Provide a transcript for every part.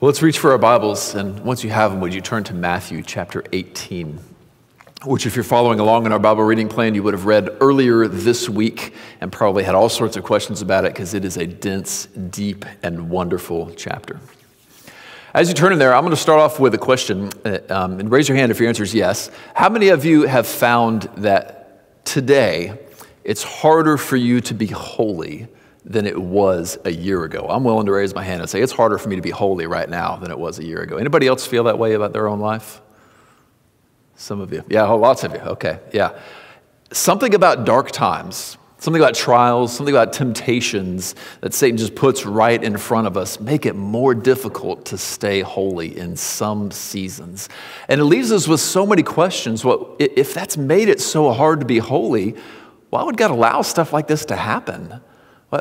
Well, let's reach for our Bibles, and once you have them, would you turn to Matthew chapter 18, which if you're following along in our Bible reading plan, you would have read earlier this week and probably had all sorts of questions about it because it is a dense, deep, and wonderful chapter. As you turn in there, I'm going to start off with a question, and raise your hand if your answer is yes. How many of you have found that today it's harder for you to be holy than it was a year ago? I'm willing to raise my hand and say it's harder for me to be holy right now than it was a year ago. Anybody else feel that way about their own life? Some of you. Yeah, lots of you. Okay, yeah. Something about dark times, something about trials, something about temptations that Satan just puts right in front of us make it more difficult to stay holy in some seasons. And it leaves us with so many questions. Well, if that's made it so hard to be holy, why would God allow stuff like this to happen?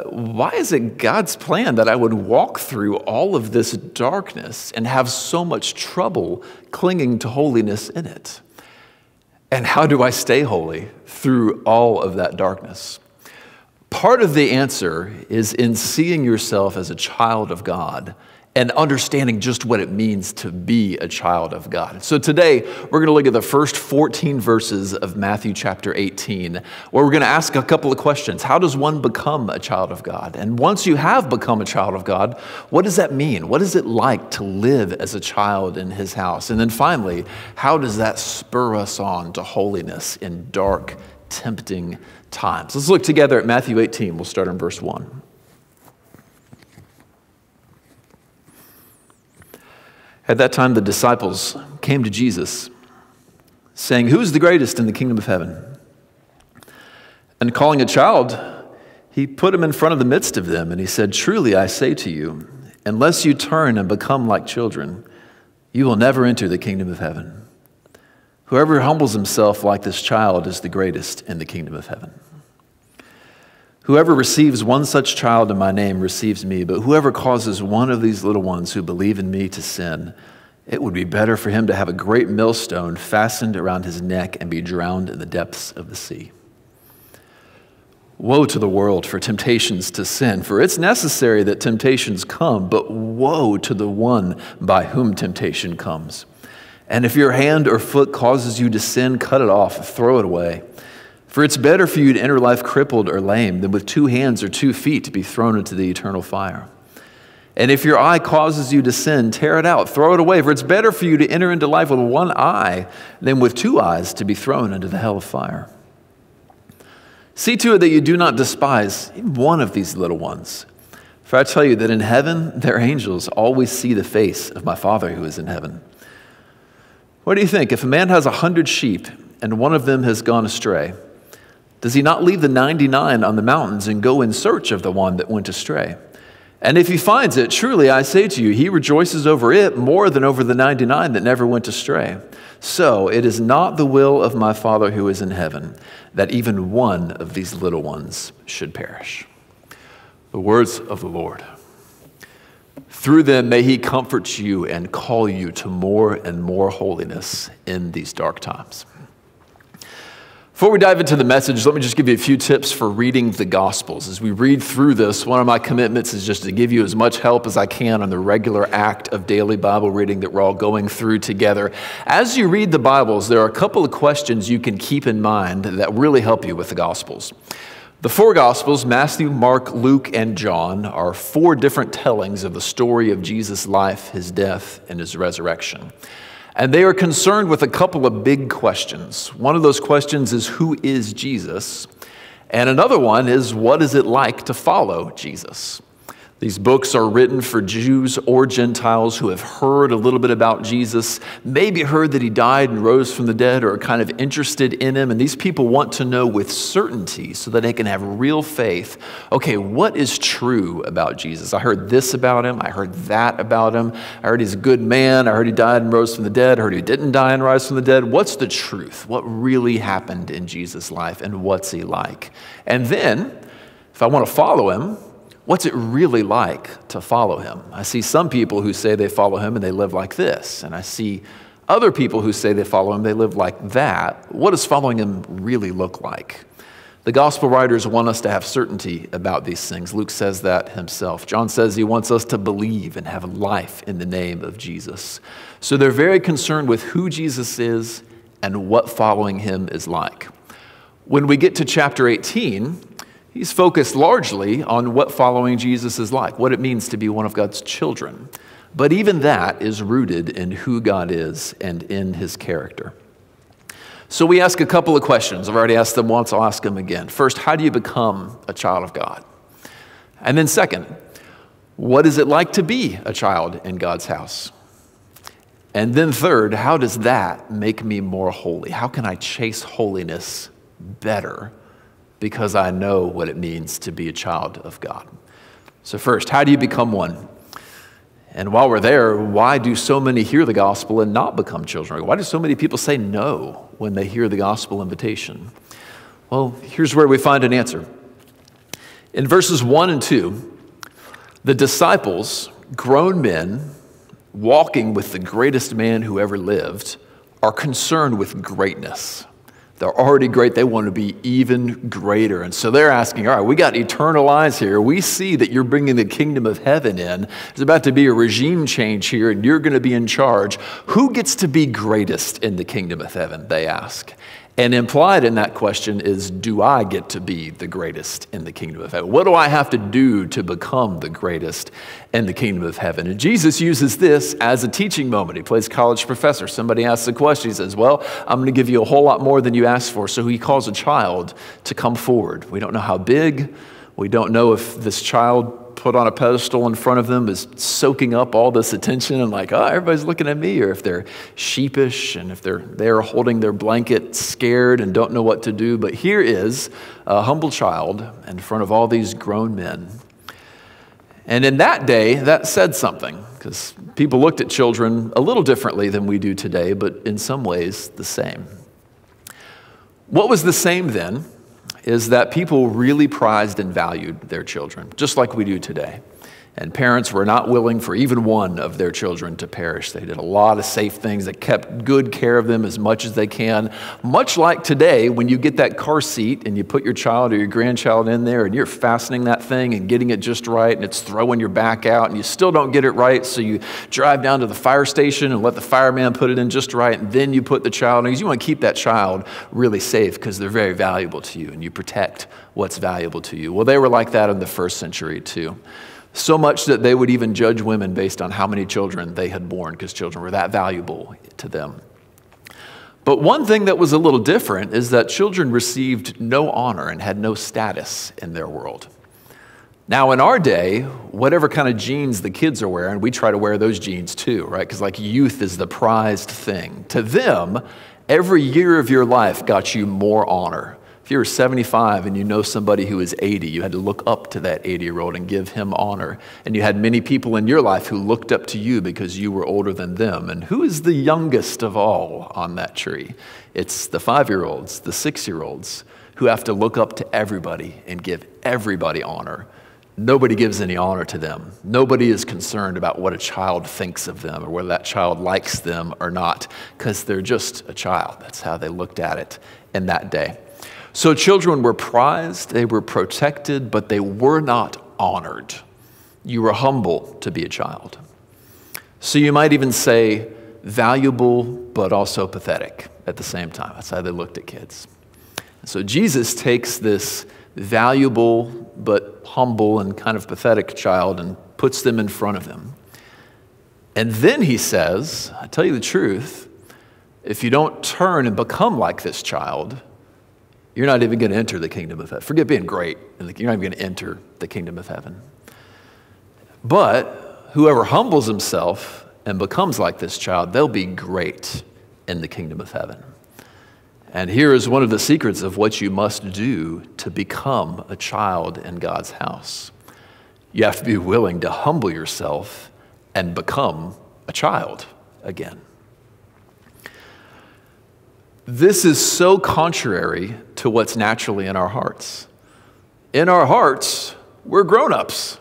Why is it God's plan that I would walk through all of this darkness and have so much trouble clinging to holiness in it? And how do I stay holy through all of that darkness? Part of the answer is in seeing yourself as a child of God and understanding just what it means to be a child of God. So today, we're going to look at the first 14 verses of Matthew chapter 18, where we're going to ask a couple of questions. How does one become a child of God? And once you have become a child of God, what does that mean? What is it like to live as a child in His house? And then finally, how does that spur us on to holiness in dark, tempting times? Let's look together at Matthew 18. We'll start in verse 1. At that time, the disciples came to Jesus, saying, "Who is the greatest in the kingdom of heaven?" And calling a child, He put him in front of the midst of them, and He said, "Truly I say to you, unless you turn and become like children, you will never enter the kingdom of heaven. Whoever humbles himself like this child is the greatest in the kingdom of heaven. Whoever receives one such child in my name receives me, but whoever causes one of these little ones who believe in me to sin, it would be better for him to have a great millstone fastened around his neck and be drowned in the depths of the sea. Woe to the world for temptations to sin, for it's necessary that temptations come, but woe to the one by whom temptation comes. And if your hand or foot causes you to sin, cut it off, throw it away. For it's better for you to enter life crippled or lame than with 2 hands or 2 feet to be thrown into the eternal fire. And if your eye causes you to sin, tear it out, throw it away. For it's better for you to enter into life with 1 eye than with 2 eyes to be thrown into the hell of fire. See to it that you do not despise even one of these little ones. For I tell you that in heaven their angels always see the face of my Father who is in heaven. What do you think? If a man has 100 sheep and one of them has gone astray, does he not leave the 99 on the mountains and go in search of the one that went astray? And if he finds it, truly I say to you, he rejoices over it more than over the 99 that never went astray. So it is not the will of my Father who is in heaven that even one of these little ones should perish." The words of the Lord. Through them may He comfort you and call you to more and more holiness in these dark times. Before we dive into the message, let me just give you a few tips for reading the Gospels. As we read through this, one of my commitments is just to give you as much help as I can on the regular act of daily Bible reading that we're all going through together. As you read the Bibles, there are a couple of questions you can keep in mind that really help you with the Gospels. The 4 Gospels, Matthew, Mark, Luke, and John, are 4 different tellings of the story of Jesus' life, His death, and His resurrection. And they are concerned with a couple of big questions. One of those questions is, who is Jesus? And another one is, what is it like to follow Jesus? These books are written for Jews or Gentiles who have heard a little bit about Jesus, maybe heard that He died and rose from the dead, or are kind of interested in Him. And these people want to know with certainty so that they can have real faith. Okay, what is true about Jesus? I heard this about Him. I heard that about Him. I heard He's a good man. I heard He died and rose from the dead. I heard He didn't die and rise from the dead. What's the truth? What really happened in Jesus' life, and what's He like? And then, if I want to follow Him, what's it really like to follow Him? I see some people who say they follow Him and they live like this. And I see other people who say they follow Him, they live like that. What does following Him really look like? The gospel writers want us to have certainty about these things. Luke says that himself. John says he wants us to believe and have life in the name of Jesus. So they're very concerned with who Jesus is and what following him is like. When we get to chapter 18, he's focused largely on what following Jesus is like, what it means to be one of God's children. But even that is rooted in who God is and in his character. So we ask a couple of questions. I've already asked them once, I'll ask them again. First, how do you become a child of God? And then second, what is it like to be a child in God's house? And then third, how does that make me more holy? How can I chase holiness better because I know what it means to be a child of God? So first, how do you become one? And while we're there, why do so many hear the gospel and not become children? Why do so many people say no when they hear the gospel invitation? Well, here's where we find an answer. In verses 1 and 2, the disciples, grown men, walking with the greatest man who ever lived, are concerned with greatness. They're already great. They want to be even greater. And so they're asking, all right, we got eternal eyes here. We see that you're bringing the kingdom of heaven in. There's about to be a regime change here, and you're going to be in charge. Who gets to be greatest in the kingdom of heaven, they ask. And implied in that question is, do I get to be the greatest in the kingdom of heaven? What do I have to do to become the greatest in the kingdom of heaven? And Jesus uses this as a teaching moment. He plays college professor. Somebody asks a question. He says, well, I'm going to give you a whole lot more than you asked for. So he calls a child to come forward. We don't know how big. We don't know if this child put on a pedestal in front of them is soaking up all this attention and like, oh, everybody's looking at me, or if they're sheepish and if they're there holding their blanket scared and don't know what to do. But here is a humble child in front of all these grown men. And in that day, that said something, because people looked at children a little differently than we do today, but in some ways the same. What was the same then is that people really prized and valued their children, just like we do today. And parents were not willing for even one of their children to perish. They did a lot of safe things that kept good care of them as much as they can. Much like today, when you get that car seat and you put your child or your grandchild in there and you're fastening that thing and getting it just right and it's throwing your back out and you still don't get it right, so you drive down to the fire station and let the fireman put it in just right, and then you put the child in, because you want to keep that child really safe because they're very valuable to you and you protect what's valuable to you. Well, they were like that in the first century too. So much that they would even judge women based on how many children they had born, because children were that valuable to them. But one thing that was a little different is that children received no honor and had no status in their world. Now, in our day, whatever kind of jeans the kids are wearing, we try to wear those jeans too, right? Because like youth is the prized thing. To them, every year of your life got you more honor. If you were 75 and you know somebody who is 80, you had to look up to that 80-year-old and give him honor. And you had many people in your life who looked up to you because you were older than them. And who is the youngest of all on that tree? It's the 5-year-olds, the 6-year-olds, who have to look up to everybody and give everybody honor. Nobody gives any honor to them. Nobody is concerned about what a child thinks of them or whether that child likes them or not, because they're just a child. That's how they looked at it in that day. So children were prized, they were protected, but they were not honored. You were humble to be a child. So you might even say valuable, but also pathetic at the same time. That's how they looked at kids. So Jesus takes this valuable, but humble and kind of pathetic child and puts them in front of him. And then he says, I tell you the truth, if you don't turn and become like this child, you're not even going to enter the kingdom of heaven. Forget being great. You're not even going to enter the kingdom of heaven. But whoever humbles himself and becomes like this child, they'll be great in the kingdom of heaven. And here is one of the secrets of what you must do to become a child in God's house. You have to be willing to humble yourself and become a child again. This is so contrary to what's naturally in our hearts. In our hearts, we're grown-ups.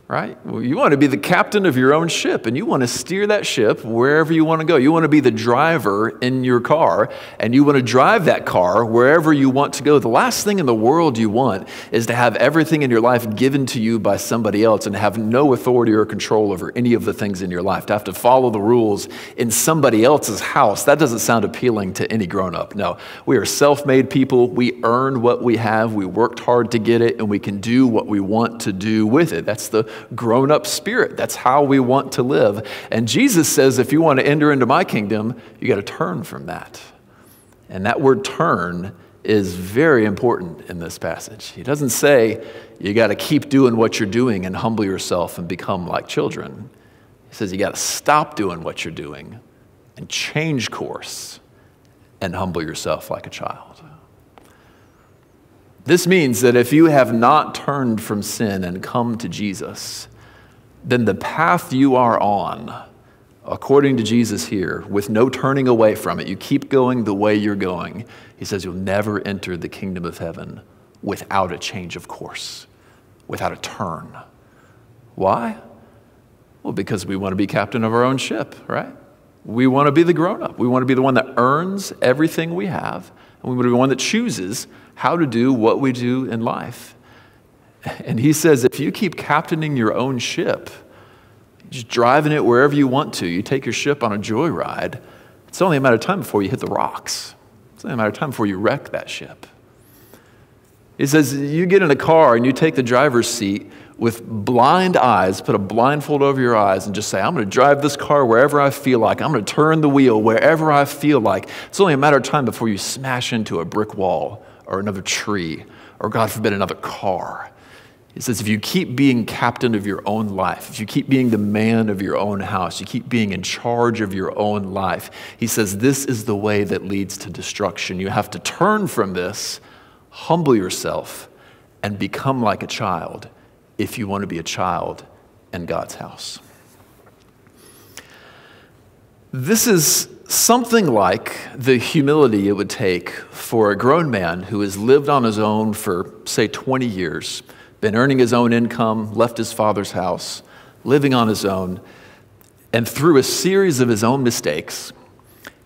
right? Well, you want to be the captain of your own ship, and you want to steer that ship wherever you want to go. You want to be the driver in your car, and you want to drive that car wherever you want to go. The last thing in the world you want is to have everything in your life given to you by somebody else and have no authority or control over any of the things in your life. To have to follow the rules in somebody else's house, that doesn't sound appealing to any grown-up. No, we are self-made people. We earn what we have. We worked hard to get it, and we can do what we want to do with it. That's the grown-up spirit. That's how we want to live. And Jesus says, if you want to enter into my kingdom, you got to turn from that. And that word turn is very important in this passage. He doesn't say you got to keep doing what you're doing and humble yourself and become like children. He says you got to stop doing what you're doing and change course and humble yourself like a child. This means that if you have not turned from sin and come to Jesus, then the path you are on, according to Jesus here, with no turning away from it, you keep going the way you're going, he says you'll never enter the kingdom of heaven without a change of course, without a turn. Why? Well, because we want to be captain of our own ship, right? We want to be the grown-up. We want to be the one that earns everything we have, and we want to be the one that chooses how to do what we do in life. And he says, if you keep captaining your own ship, just driving it wherever you want to, you take your ship on a joyride, it's only a matter of time before you hit the rocks. It's only a matter of time before you wreck that ship. He says, you get in a car and you take the driver's seat with blind eyes, put a blindfold over your eyes and just say, I'm going to drive this car wherever I feel like. I'm going to turn the wheel wherever I feel like. It's only a matter of time before you smash into a brick wall or another tree, or God forbid, another car. He says, if you keep being captain of your own life, if you keep being the man of your own house, you keep being in charge of your own life, he says, this is the way that leads to destruction. You have to turn from this, humble yourself, and become like a child if you want to be a child in God's house. This is something like the humility it would take for a grown man who has lived on his own for, say, 20 years, been earning his own income, left his father's house, living on his own, and through a series of his own mistakes,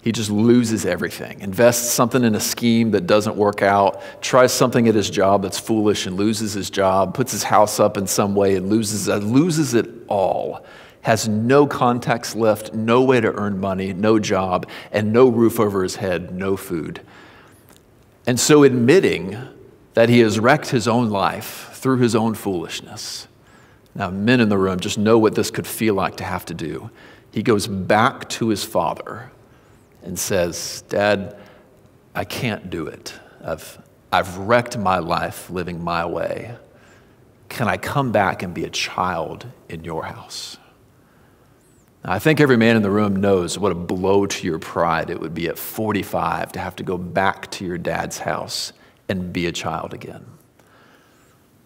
he just loses everything, invests something in a scheme that doesn't work out, tries something at his job that's foolish and loses his job, puts his house up in some way and loses it all. Has no context left, no way to earn money, no job, and no roof over his head, no food. And so admitting that he has wrecked his own life through his own foolishness. Now, men in the room just know what this could feel like to have to do. He goes back to his father and says, Dad, I can't do it. I've wrecked my life living my way. Can I come back and be a child in your house? Now, I think every man in the room knows what a blow to your pride it would be at 45 to have to go back to your dad's house and be a child again.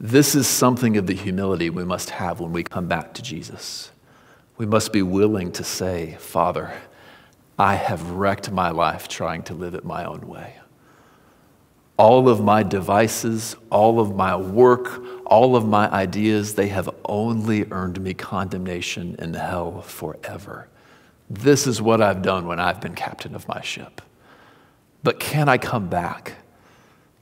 This is something of the humility we must have when we come back to Jesus. We must be willing to say, Father, I have wrecked my life trying to live it my own way. All of my devices, all of my work, all of my ideas, they have only earned me condemnation in hell forever. This is what I've done when I've been captain of my ship. But can I come back?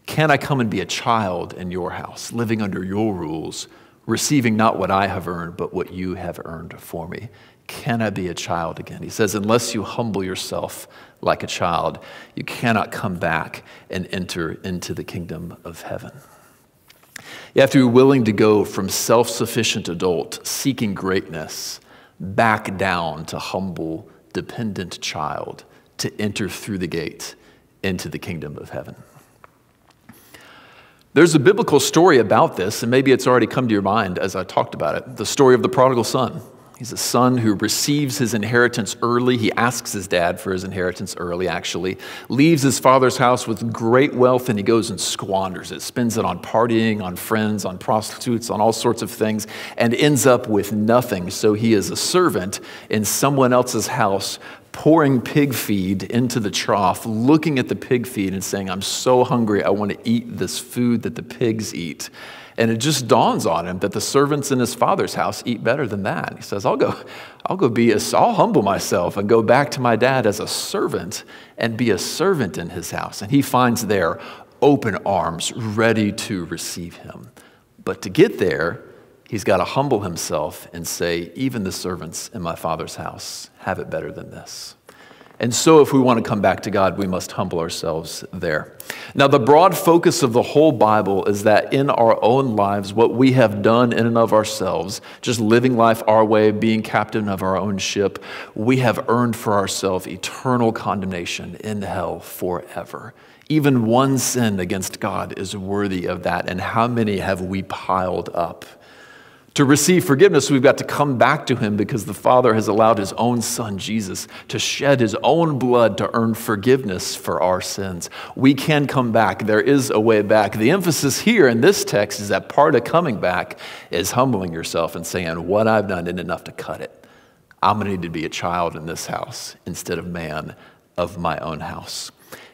Can I come and be a child in your house, living under your rules, receiving not what I have earned, but what you have earned for me? Can I be a child again? He says, unless you humble yourself like a child, you cannot come back and enter into the kingdom of heaven. You have to be willing to go from self-sufficient adult seeking greatness back down to humble, dependent child to enter through the gate into the kingdom of heaven. There's a biblical story about this, and maybe it's already come to your mind as I talked about it, the story of the prodigal son. He's a son who receives his inheritance early. He asks his dad for his inheritance early, actually. Leaves his father's house with great wealth, and he goes and squanders it. Spends it on partying, on friends, on prostitutes, on all sorts of things, and ends up with nothing. So he is a servant in someone else's house, pouring pig feed into the trough, looking at the pig feed and saying, I'm so hungry, I want to eat this food that the pigs eat. And it just dawns on him that the servants in his father's house eat better than that. He says, I'll humble myself and go back to my dad as a servant and be a servant in his house. And he finds there open arms, ready to receive him. But to get there, he's got to humble himself and say, even the servants in my father's house have it better than this. And so if we want to come back to God, we must humble ourselves there. Now, the broad focus of the whole Bible is that in our own lives, what we have done in and of ourselves, just living life our way, being captain of our own ship, we have earned for ourselves eternal condemnation in hell forever. Even one sin against God is worthy of that. And how many have we piled up? To receive forgiveness, we've got to come back to him because the Father has allowed his own Son, Jesus, to shed his own blood to earn forgiveness for our sins. We can come back. There is a way back. The emphasis here in this text is that part of coming back is humbling yourself and saying, what I've done isn't enough to cut it. I'm going to need to be a child in this house instead of man of my own house.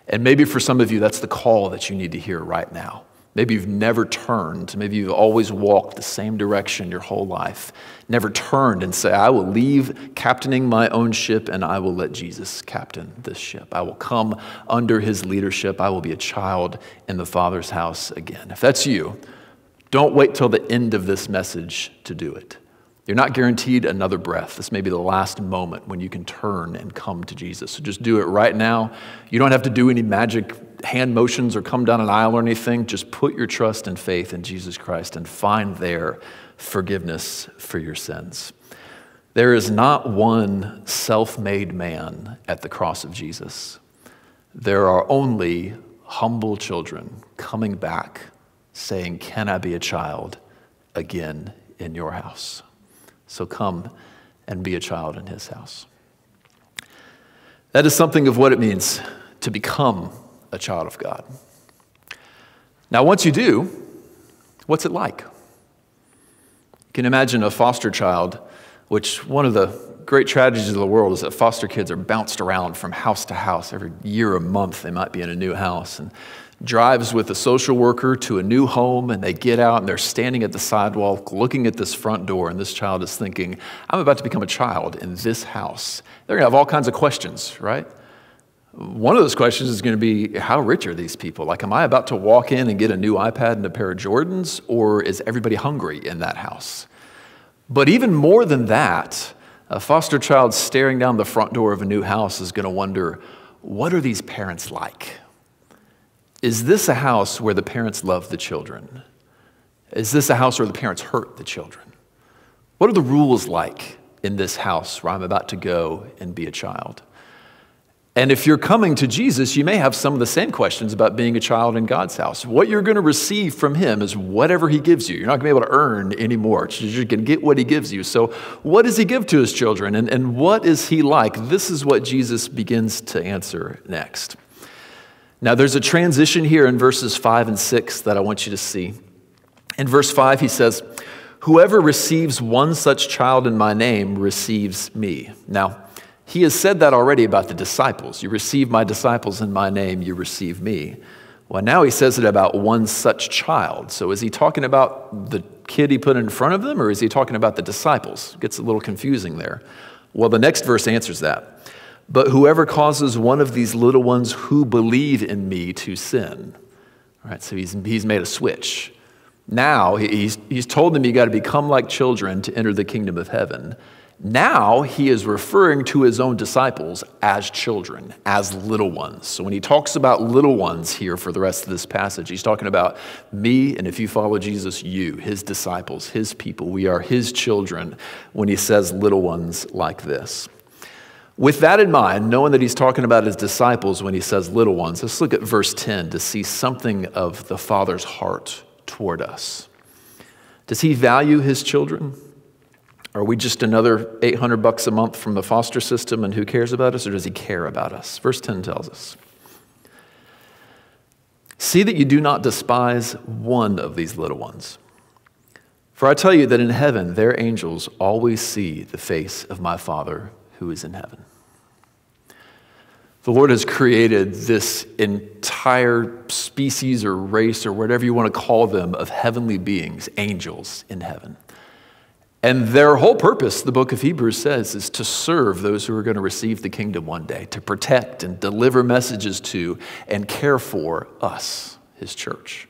And maybe for some of you, that's the call that you need to hear right now. Maybe you've never turned. Maybe you've always walked the same direction your whole life. Never turned and say, I will leave captaining my own ship and I will let Jesus captain this ship. I will come under his leadership. I will be a child in the Father's house again. If that's you, don't wait till the end of this message to do it. You're not guaranteed another breath. This may be the last moment when you can turn and come to Jesus. So just do it right now. You don't have to do any magic hand motions or come down an aisle or anything. Just put your trust and faith in Jesus Christ and find there forgiveness for your sins. There is not one self-made man at the cross of Jesus. There are only humble children coming back saying, can I be a child again in your house? So come and be a child in his house. That is something of what it means to become a child of God. Now, once you do, what's it like? You can imagine a foster child, which one of the great tragedies of the world is that foster kids are bounced around from house to house. Every year or month, they might be in a new house, and drives with a social worker to a new home, and they get out and they're standing at the sidewalk looking at this front door, and this child is thinking, I'm about to become a child in this house. They're going to have all kinds of questions, right? One of those questions is going to be, how rich are these people? Like, am I about to walk in and get a new iPad and a pair of Jordans, or is everybody hungry in that house? But even more than that, a foster child staring down the front door of a new house is going to wonder, what are these parents like? Is this a house where the parents love the children? Is this a house where the parents hurt the children? What are the rules like in this house where I'm about to go and be a child? And if you're coming to Jesus, you may have some of the same questions about being a child in God's house. What you're going to receive from him is whatever he gives you. You're not going to be able to earn anymore. You're going to get what he gives you. So what does he give to his children? And what is he like? This is what Jesus begins to answer next. Now, there's a transition here in verses 5 and 6 that I want you to see. In verse 5, he says, whoever receives one such child in my name receives me. Now, he has said that already about the disciples. You receive my disciples in my name, you receive me. Well, now he says it about one such child. So is he talking about the kid he put in front of them, or is he talking about the disciples? It gets a little confusing there. Well, the next verse answers that. But whoever causes one of these little ones who believe in me to sin. All right, so he's made a switch. Now he's told them you got to become like children to enter the kingdom of heaven. Now he is referring to his own disciples as children, as little ones. So when he talks about little ones here for the rest of this passage, he's talking about me, and if you follow Jesus, you, his disciples, his people. We are his children when he says little ones like this. With that in mind, knowing that he's talking about his disciples when he says little ones, let's look at verse 10 to see something of the Father's heart toward us. Does he value his children? Are we just another $800 a month from the foster system and who cares about us, or does he care about us? Verse 10 tells us, see that you do not despise one of these little ones. For I tell you that in heaven their angels always see the face of my Father who is in heaven. The Lord has created this entire species or race or whatever you want to call them of heavenly beings, angels in heaven. And their whole purpose, the book of Hebrews says, is to serve those who are going to receive the kingdom one day, to protect and deliver messages to and care for us, his church.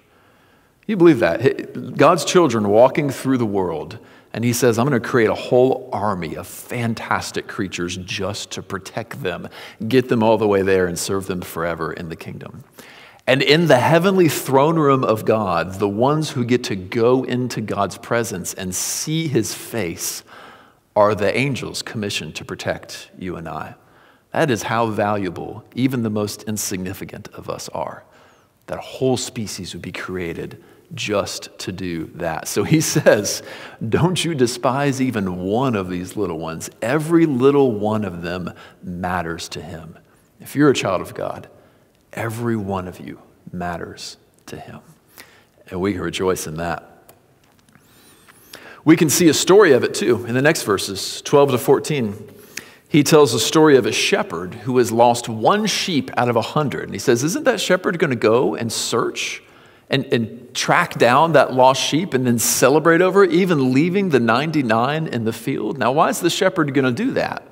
You believe that? God's children walking through the world, and he says, I'm going to create a whole army of fantastic creatures just to protect them, get them all the way there, and serve them forever in the kingdom. And in the heavenly throne room of God, the ones who get to go into God's presence and see his face are the angels commissioned to protect you and I. That is how valuable even the most insignificant of us are. That a whole species would be created just to do that. So he says, don't you despise even one of these little ones. Every little one of them matters to him. If you're a child of God, every one of you matters to him. And we can rejoice in that. We can see a story of it too in the next verses, 12 to 14. He tells the story of a shepherd who has lost one sheep out of 100. And he says, isn't that shepherd going to go and search and track down that lost sheep and then celebrate over it, even leaving the 99 in the field? Now, why is the shepherd going to do that?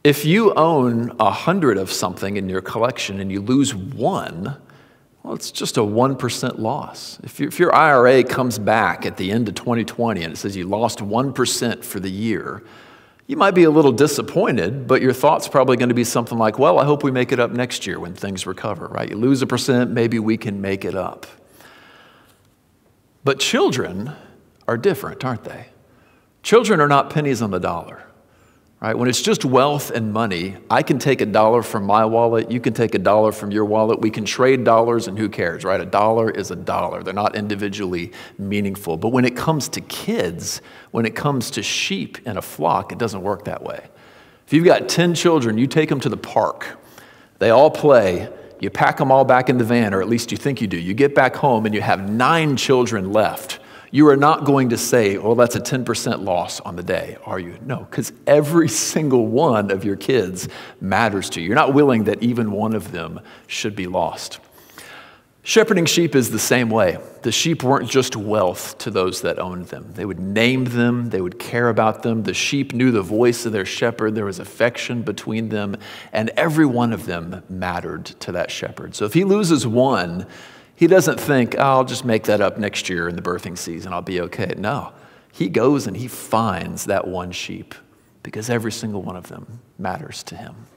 If you own 100 of something in your collection and you lose one, well, it's just a 1% loss. If your IRA comes back at the end of 2020 and it says you lost 1% for the year, you might be a little disappointed, but your thought's probably going to be something like, well, I hope we make it up next year when things recover, right? You lose 1%, maybe we can make it up. But children are different, aren't they? Children are not pennies on the dollar, right? When it's just wealth and money, I can take $1 from my wallet, you can take $1 from your wallet, we can trade dollars, and who cares, right? $1 is $1. They're not individually meaningful. But when it comes to kids, when it comes to sheep in a flock, it doesn't work that way. If you've got 10 children, you take them to the park, they all play, you pack them all back in the van, or at least you think you do. You get back home and you have 9 children left. You are not going to say, well, that's a 10% loss on the day, are you? No, because every single one of your kids matters to you. You're not willing that even one of them should be lost. Shepherding sheep is the same way. The sheep weren't just wealth to those that owned them. They would name them. They would care about them. The sheep knew the voice of their shepherd. There was affection between them, and every one of them mattered to that shepherd. So if he loses one, he doesn't think, oh, I'll just make that up next year in the birthing season. I'll be okay. No, he goes and he finds that one sheep because every single one of them matters to him.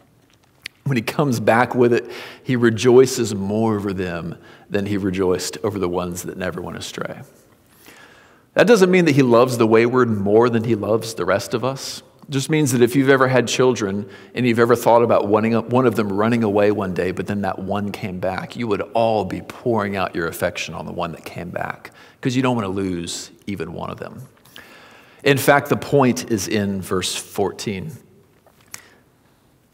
When he comes back with it, he rejoices more over them than he rejoiced over the ones that never went astray. That doesn't mean that he loves the wayward more than he loves the rest of us. It just means that if you've ever had children and you've ever thought about one of them running away one day, but then that one came back, you would all be pouring out your affection on the one that came back because you don't want to lose even one of them. In fact, the point is in verse 14.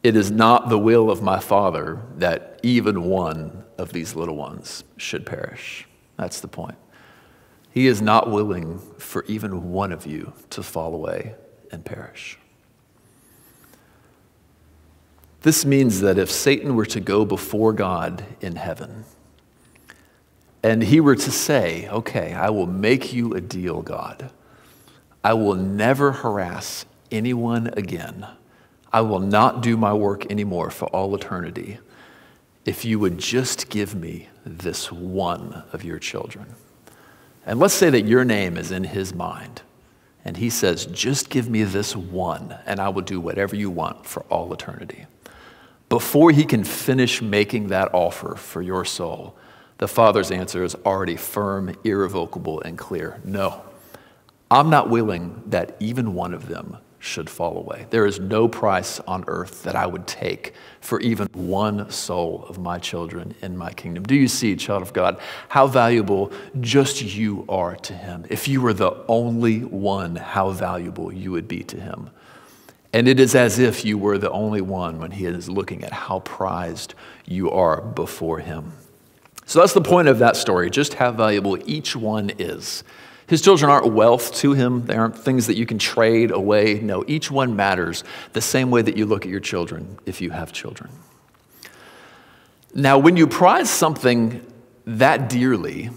It is not the will of my Father that even one of these little ones should perish. That's the point. He is not willing for even one of you to fall away and perish. This means that if Satan were to go before God in heaven and he were to say, okay, I will make you a deal, God. I will never harass anyone again. I will not do my work anymore for all eternity if you would just give me this one of your children. And let's say that your name is in his mind. And he says, just give me this one, and I will do whatever you want for all eternity. Before he can finish making that offer for your soul, the Father's answer is already firm, irrevocable, and clear. No, I'm not willing that even one of them should fall away. There is no price on earth that I would take for even one soul of my children in my kingdom. Do you see, child of God, how valuable just you are to him? If you were the only one, how valuable you would be to him. And it is as if you were the only one when he is looking at how prized you are before him. So that's the point of that story, just how valuable each one is. His children aren't wealth to him. They aren't things that you can trade away. No, each one matters the same way that you look at your children if you have children. Now, when you prize something that dearly,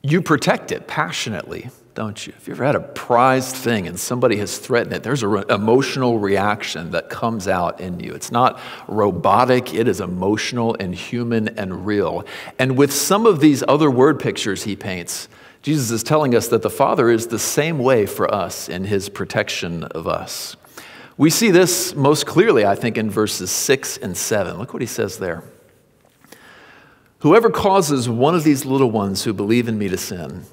you protect it passionately, don't you? If you've ever had a prized thing and somebody has threatened it, there's an emotional reaction that comes out in you. It's not robotic, it is emotional and human and real. And with some of these other word pictures he paints, Jesus is telling us that the Father is the same way for us in his protection of us. We see this most clearly, I think, in verses 6 and 7. Look what he says there. Whoever causes one of these little ones who believe in me to sin,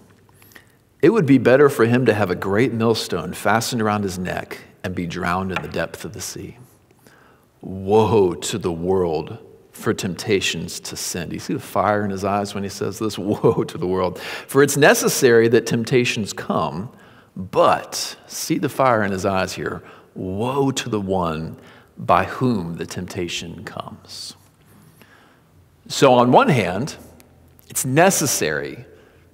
it would be better for him to have a great millstone fastened around his neck and be drowned in the depth of the sea. Woe to the world for temptations to sin. Do you see the fire in his eyes when he says this? Woe to the world. For it's necessary that temptations come, but, see the fire in his eyes here, woe to the one by whom the temptation comes. So on one hand, it's necessary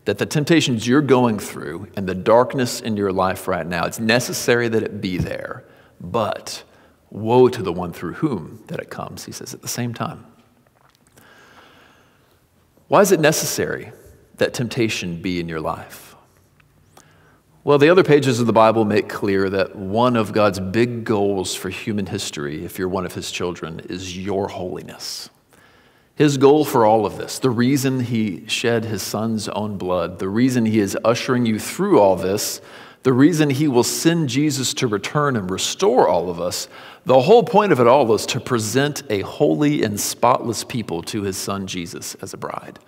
that the temptations you're going through and the darkness in your life right now, it's necessary that it be there, but woe to the one through whom that it comes, he says at the same time. Why is it necessary that temptation be in your life? Well, the other pages of the Bible make clear that one of God's big goals for human history, if you're one of his children, is your holiness. His goal for all of this, the reason he shed his son's own blood, the reason he is ushering you through all this, the reason he will send Jesus to return and restore all of us, the whole point of it all is to present a holy and spotless people to his son Jesus as a bride.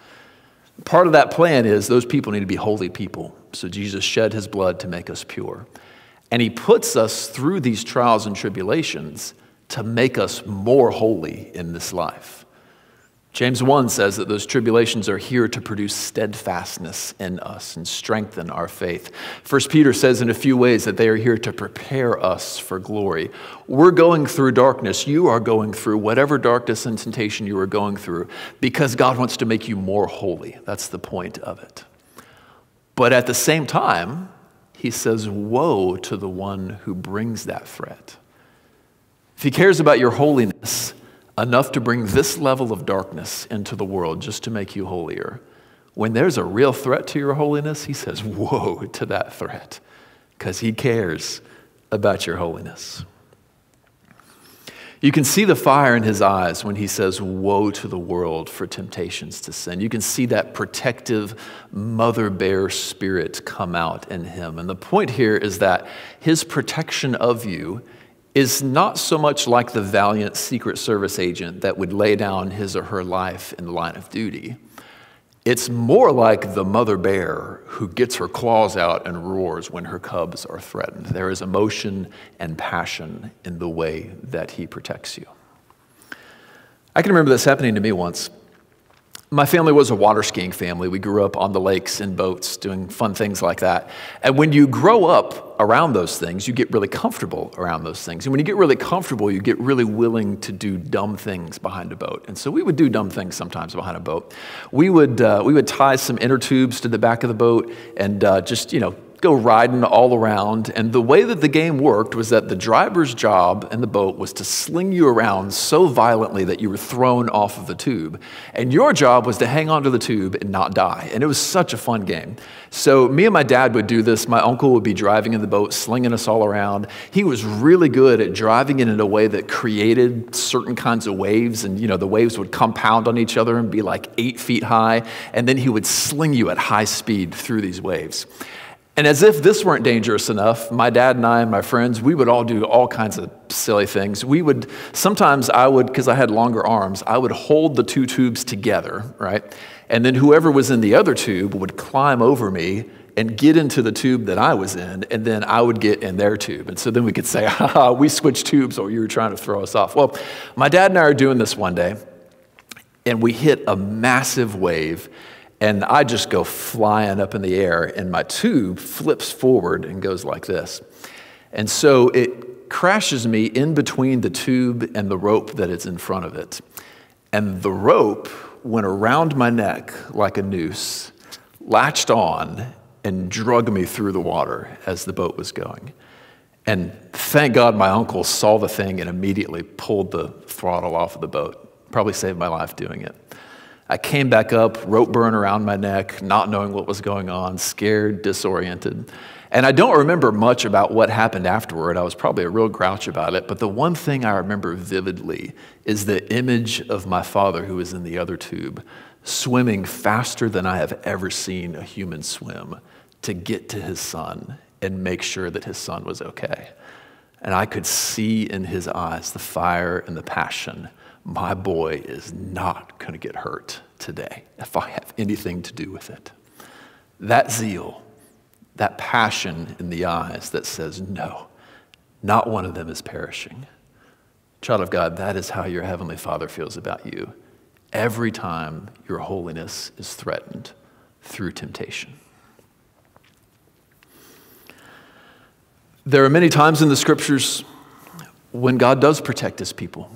Part of that plan is those people need to be holy people. So Jesus shed his blood to make us pure. And he puts us through these trials and tribulations to make us more holy in this life. James 1 says that those tribulations are here to produce steadfastness in us and strengthen our faith. 1 Peter says in a few ways that they are here to prepare us for glory. We're going through darkness. You are going through whatever darkness and temptation you are going through because God wants to make you more holy. That's the point of it. But at the same time, he says, woe to the one who brings that threat. If he cares about your holiness enough to bring this level of darkness into the world just to make you holier, when there's a real threat to your holiness, he says, woe to that threat, because he cares about your holiness. You can see the fire in his eyes when he says, woe to the world for temptations to sin. You can see that protective mother bear spirit come out in him. And the point here is that his protection of you is not so much like the valiant Secret Service agent that would lay down his or her life in the line of duty. It's more like the mother bear who gets her claws out and roars when her cubs are threatened. There is emotion and passion in the way that he protects you. I can remember this happening to me once. My family was a water skiing family. We grew up on the lakes in boats doing fun things like that. And when you grow up around those things, you get really comfortable around those things. And when you get really comfortable, you get really willing to do dumb things behind a boat. And so we would do dumb things sometimes behind a boat. We would tie some inner tubes to the back of the boat and just, go riding all around. And the way that the game worked was that the driver's job in the boat was to sling you around so violently that you were thrown off of the tube. And your job was to hang onto the tube and not die. And it was such a fun game. So me and my dad would do this. My uncle would be driving in the boat, slinging us all around. He was really good at driving it in a way that created certain kinds of waves. And, the waves would compound on each other and be like 8 feet high. And then he would sling you at high speed through these waves. And as if this weren't dangerous enough, my dad and I and my friends, we would all do all kinds of silly things. Sometimes because I had longer arms, I would hold the two tubes together, right? And then whoever was in the other tube would climb over me and get into the tube that I was in, and then I would get in their tube. And so then we could say, we switched tubes, or you were trying to throw us off. Well, my dad and I are doing this one day, and we hit a massive wave. And I just go flying up in the air, and my tube flips forward and goes like this. And so it crashes me in between the tube and the rope that is in front of it. And the rope went around my neck like a noose, latched on, and drug me through the water as the boat was going. And thank God my uncle saw the thing and immediately pulled the throttle off of the boat. Probably saved my life doing it. I came back up, rope burn around my neck, not knowing what was going on, scared, disoriented. And I don't remember much about what happened afterward. I was probably a real grouch about it. But the one thing I remember vividly is the image of my father, who was in the other tube, swimming faster than I have ever seen a human swim to get to his son and make sure that his son was okay. And I could see in his eyes the fire and the passion. My boy is not going to get hurt today if I have anything to do with it. That zeal, that passion in the eyes that says, no, not one of them is perishing. Child of God, that is how your Heavenly Father feels about you every time your holiness is threatened through temptation. There are many times in the scriptures when God does protect his people.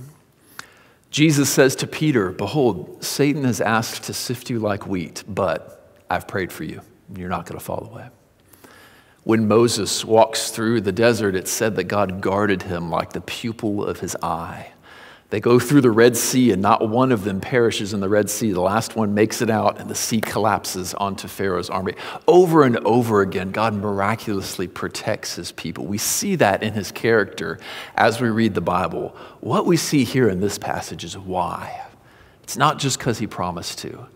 Jesus says to Peter, behold, Satan has asked to sift you like wheat, but I've prayed for you. You're not going to fall away. When Moses walks through the desert, it's said that God guarded him like the pupil of his eye. They go through the Red Sea, and not one of them perishes in the Red Sea. The last one makes it out, and the sea collapses onto Pharaoh's army. Over and over again, God miraculously protects his people. We see that in his character as we read the Bible. What we see here in this passage is why. It's not just because he promised to.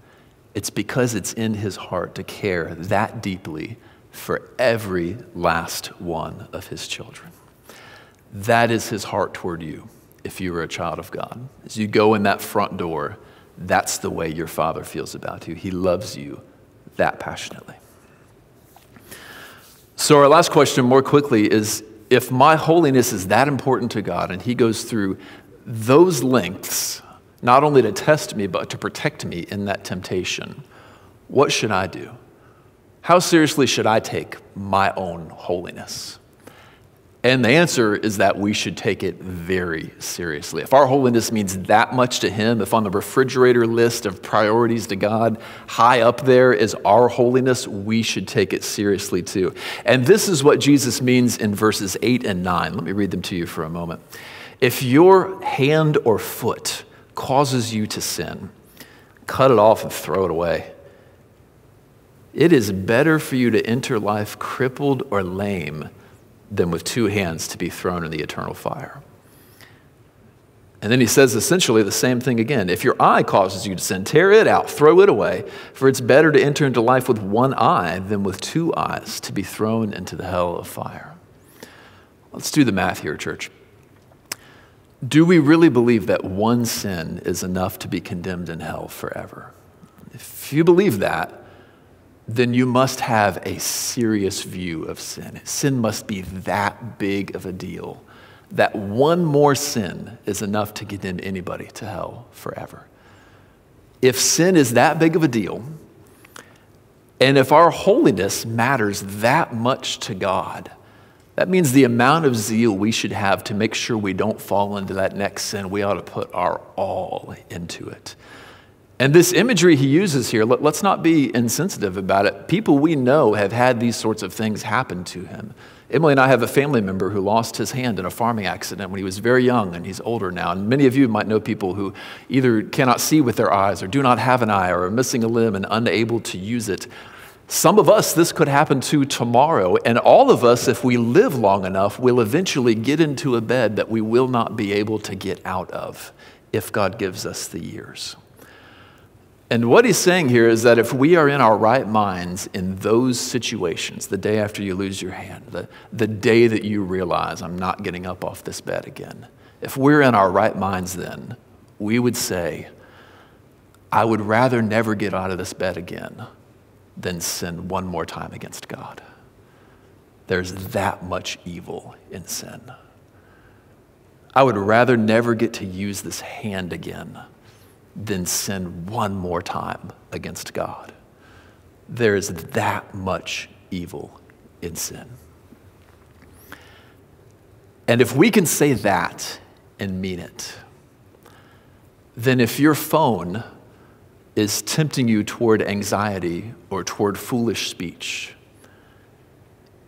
It's because it's in his heart to care that deeply for every last one of his children. That is his heart toward you. If you were a child of God, as you go in that front door, that's the way your Father feels about you. He loves you that passionately. So our last question more quickly is, if my holiness is that important to God and he goes through those lengths, not only to test me, but to protect me in that temptation, what should I do? How seriously should I take my own holiness? And the answer is that we should take it very seriously. If our holiness means that much to him, if on the refrigerator list of priorities to God, high up there is our holiness, we should take it seriously too. And this is what Jesus means in verses 8 and 9. Let me read them to you for a moment. If your hand or foot causes you to sin, cut it off and throw it away. It is better for you to enter life crippled or lame than with two hands to be thrown in the eternal fire. And then he says essentially the same thing again. If your eye causes you to sin, tear it out, throw it away, for it's better to enter into life with one eye than with two eyes to be thrown into the hell of fire. Let's do the math here, church. Do we really believe that one sin is enough to be condemned in hell forever? If you believe that, then you must have a serious view of sin. Sin must be that big of a deal that one more sin is enough to condemn anybody to hell forever. If sin is that big of a deal, and if our holiness matters that much to God, that means the amount of zeal we should have to make sure we don't fall into that next sin, we ought to put our all into it. And this imagery he uses here, let's not be insensitive about it. People we know have had these sorts of things happen to him. Emily and I have a family member who lost his hand in a farming accident when he was very young, and he's older now. And many of you might know people who either cannot see with their eyes or do not have an eye or are missing a limb and unable to use it. Some of us, this could happen to tomorrow, and all of us, if we live long enough, will eventually get into a bed that we will not be able to get out of if God gives us the years. And what he's saying here is that if we are in our right minds in those situations, the day after you lose your hand, the day that you realize I'm not getting up off this bed again, if we're in our right minds then, we would say, I would rather never get out of this bed again than sin one more time against God. There's that much evil in sin. I would rather never get to use this hand again than sin one more time against God. There is that much evil in sin. And if we can say that and mean it, then if your phone is tempting you toward anxiety or toward foolish speech,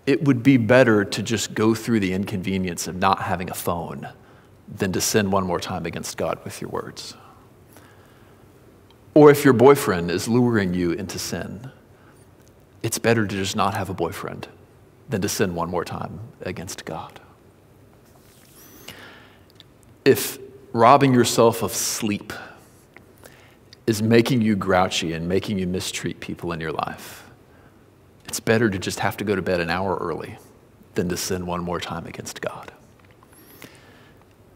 it would be better to just go through the inconvenience of not having a phone than to sin one more time against God with your words. Or if your boyfriend is luring you into sin, it's better to just not have a boyfriend than to sin one more time against God. If robbing yourself of sleep is making you grouchy and making you mistreat people in your life, it's better to just have to go to bed an hour early than to sin one more time against God.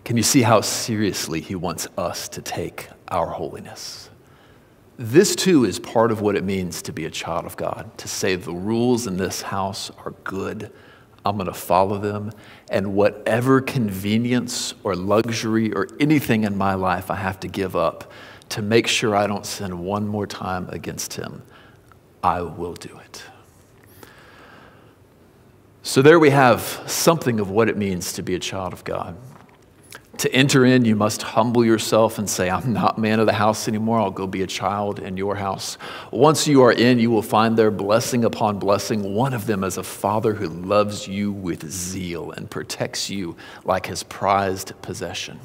Can you see how seriously he wants us to take our holiness? This too is part of what it means to be a child of God, to say the rules in this house are good, I'm going to follow them, and whatever convenience or luxury or anything in my life I have to give up to make sure I don't sin one more time against him, I will do it. So there we have something of what it means to be a child of God. To enter in, you must humble yourself and say, I'm not man of the house anymore. I'll go be a child in your house. Once you are in, you will find there blessing upon blessing. One of them is a father who loves you with zeal and protects you like his prized possession.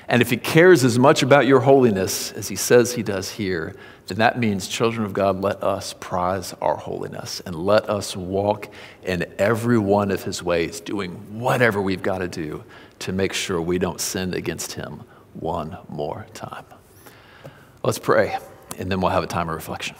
And if he cares as much about your holiness as he says he does here, then that means, children of God, let us prize our holiness and let us walk in every one of his ways, doing whatever we've got to do to make sure we don't sin against him one more time. Let's pray, and then we'll have a time of reflection.